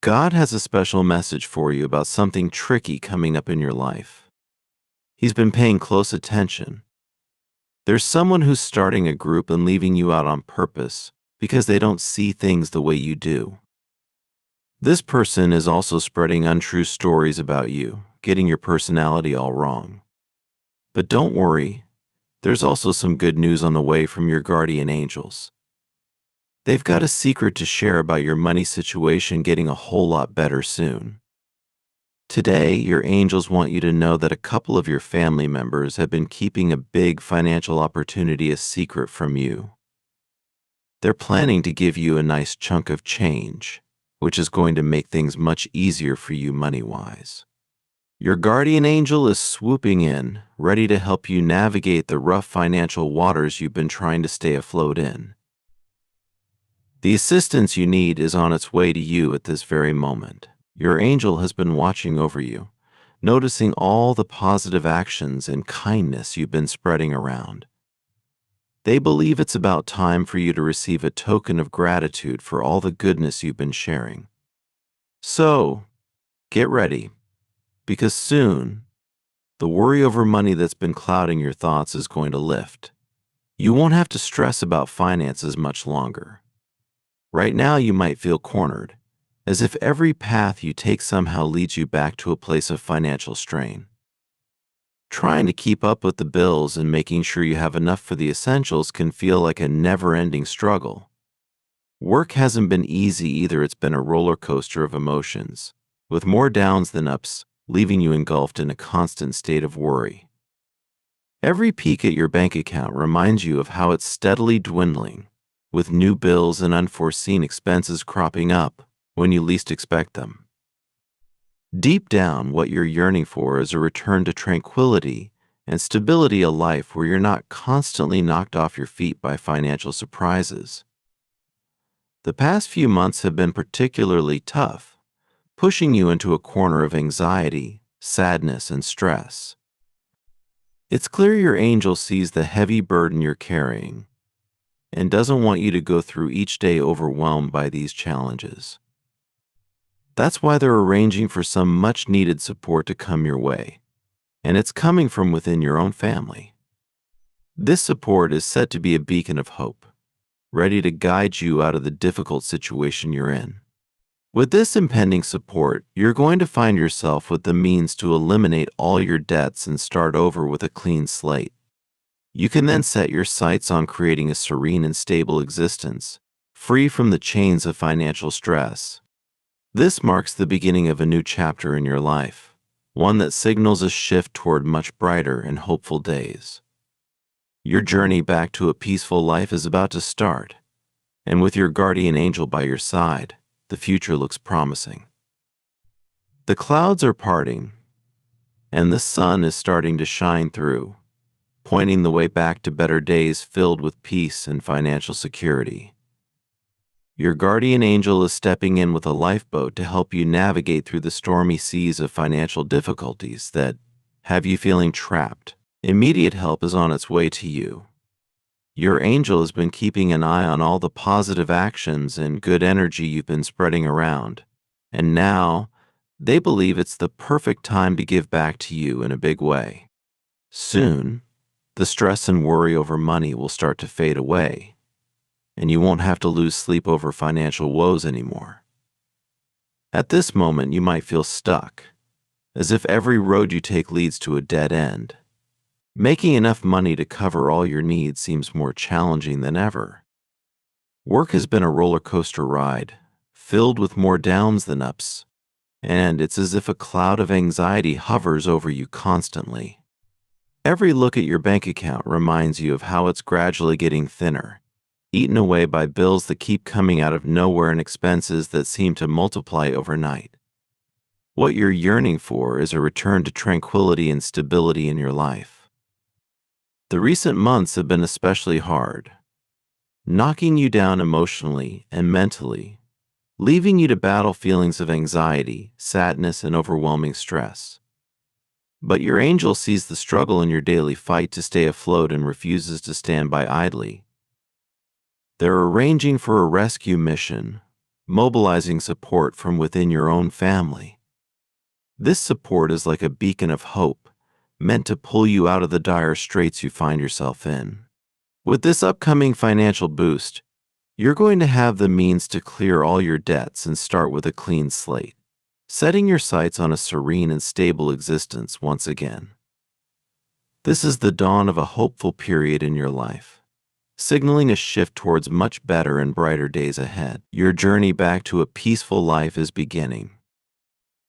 God has a special message for you about something tricky coming up in your life. He's been paying close attention. There's someone who's starting a group and leaving you out on purpose because they don't see things the way you do. This person is also spreading untrue stories about you, getting your personality all wrong. But don't worry, there's also some good news on the way from your guardian angels. They've got a secret to share about your money situation getting a whole lot better soon. Today, your angels want you to know that a couple of your family members have been keeping a big financial opportunity a secret from you. They're planning to give you a nice chunk of change, which is going to make things much easier for you money-wise. Your guardian angel is swooping in, ready to help you navigate the rough financial waters you've been trying to stay afloat in. The assistance you need is on its way to you at this very moment. Your angel has been watching over you, noticing all the positive actions and kindness you've been spreading around. They believe it's about time for you to receive a token of gratitude for all the goodness you've been sharing. So, get ready, because soon, the worry over money that's been clouding your thoughts is going to lift. You won't have to stress about finances much longer. Right now, you might feel cornered, as if every path you take somehow leads you back to a place of financial strain. Trying to keep up with the bills and making sure you have enough for the essentials can feel like a never-ending struggle. Work hasn't been easy either. It's been a roller coaster of emotions, with more downs than ups, leaving you engulfed in a constant state of worry. Every peek at your bank account reminds you of how it's steadily dwindling, with new bills and unforeseen expenses cropping up when you least expect them. Deep down, what you're yearning for is a return to tranquility and stability, a life where you're not constantly knocked off your feet by financial surprises. The past few months have been particularly tough, pushing you into a corner of anxiety, sadness, and stress. It's clear your angel sees the heavy burden you're carrying and doesn't want you to go through each day overwhelmed by these challenges. That's why they're arranging for some much-needed support to come your way, and it's coming from within your own family. This support is set to be a beacon of hope, ready to guide you out of the difficult situation you're in. With this impending support, you're going to find yourself with the means to eliminate all your debts and start over with a clean slate. You can then set your sights on creating a serene and stable existence, free from the chains of financial stress. This marks the beginning of a new chapter in your life, one that signals a shift toward much brighter and hopeful days. Your journey back to a peaceful life is about to start, and with your guardian angel by your side, the future looks promising. The clouds are parting, and the sun is starting to shine through, pointing the way back to better days filled with peace and financial security. Your guardian angel is stepping in with a lifeboat to help you navigate through the stormy seas of financial difficulties that have you feeling trapped. Immediate help is on its way to you. Your angel has been keeping an eye on all the positive actions and good energy you've been spreading around, and now they believe it's the perfect time to give back to you in a big way. Soon, the stress and worry over money will start to fade away, and you won't have to lose sleep over financial woes anymore. At this moment, you might feel stuck, as if every road you take leads to a dead end. Making enough money to cover all your needs seems more challenging than ever. Work has been a roller coaster ride, filled with more downs than ups, and it's as if a cloud of anxiety hovers over you constantly. Every look at your bank account reminds you of how it's gradually getting thinner, eaten away by bills that keep coming out of nowhere and expenses that seem to multiply overnight. What you're yearning for is a return to tranquility and stability in your life. The recent months have been especially hard, knocking you down emotionally and mentally, leaving you to battle feelings of anxiety, sadness, and overwhelming stress. But your angel sees the struggle in your daily fight to stay afloat and refuses to stand by idly. They're arranging for a rescue mission, mobilizing support from within your own family. This support is like a beacon of hope, meant to pull you out of the dire straits you find yourself in. With this upcoming financial boost, you're going to have the means to clear all your debts and start with a clean slate, setting your sights on a serene and stable existence once again. This is the dawn of a hopeful period in your life, signaling a shift towards much better and brighter days ahead. Your journey back to a peaceful life is beginning.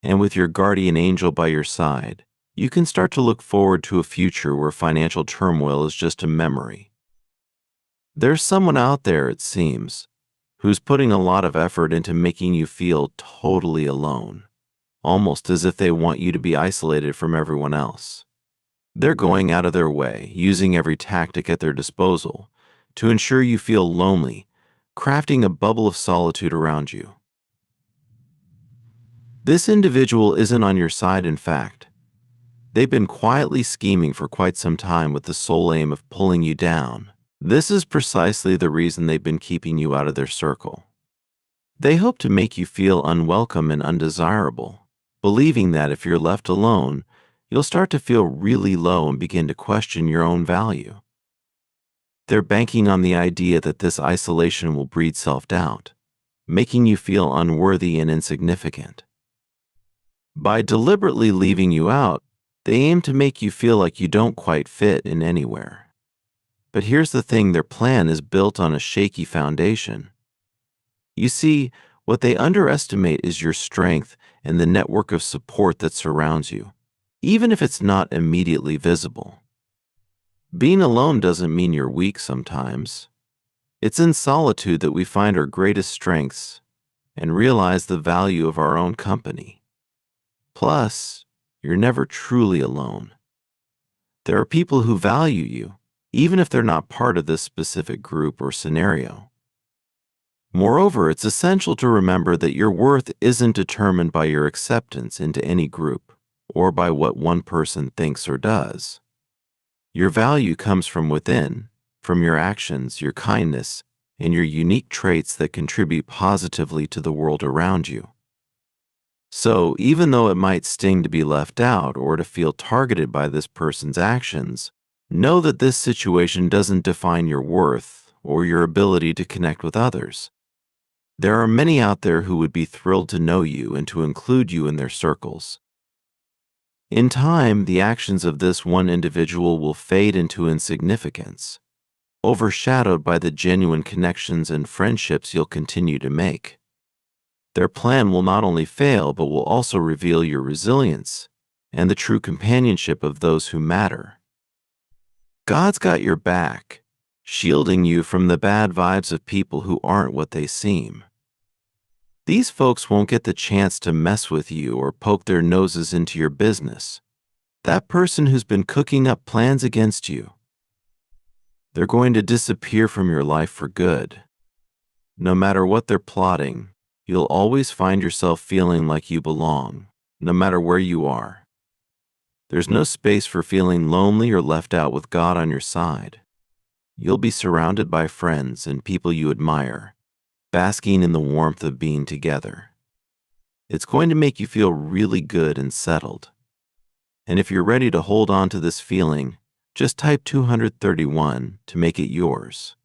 And with your guardian angel by your side, you can start to look forward to a future where financial turmoil is just a memory. There's someone out there, it seems, who's putting a lot of effort into making you feel totally alone, almost as if they want you to be isolated from everyone else. They're going out of their way, using every tactic at their disposal to ensure you feel lonely, crafting a bubble of solitude around you. This individual isn't on your side, in fact. They've been quietly scheming for quite some time with the sole aim of pulling you down. This is precisely the reason they've been keeping you out of their circle. They hope to make you feel unwelcome and undesirable, believing that if you're left alone, you'll start to feel really low and begin to question your own value. They're banking on the idea that this isolation will breed self-doubt, making you feel unworthy and insignificant. By deliberately leaving you out, they aim to make you feel like you don't quite fit in anywhere. But here's the thing, their plan is built on a shaky foundation. You see, what they underestimate is your strength and the network of support that surrounds you, even if it's not immediately visible. Being alone doesn't mean you're weak sometimes. It's in solitude that we find our greatest strengths and realize the value of our own company. Plus, you're never truly alone. There are people who value you, even if they're not part of this specific group or scenario. Moreover, it's essential to remember that your worth isn't determined by your acceptance into any group or by what one person thinks or does. Your value comes from within, from your actions, your kindness, and your unique traits that contribute positively to the world around you. So, even though it might sting to be left out or to feel targeted by this person's actions, know that this situation doesn't define your worth or your ability to connect with others. There are many out there who would be thrilled to know you and to include you in their circles. In time, the actions of this one individual will fade into insignificance, overshadowed by the genuine connections and friendships you'll continue to make. Their plan will not only fail, but will also reveal your resilience and the true companionship of those who matter. God's got your back, shielding you from the bad vibes of people who aren't what they seem. These folks won't get the chance to mess with you or poke their noses into your business. That person who's been cooking up plans against you, they're going to disappear from your life for good. No matter what they're plotting, you'll always find yourself feeling like you belong, no matter where you are. There's no space for feeling lonely or left out with God on your side. You'll be surrounded by friends and people you admire, basking in the warmth of being together. It's going to make you feel really good and settled. And if you're ready to hold on to this feeling, just type 231 to make it yours.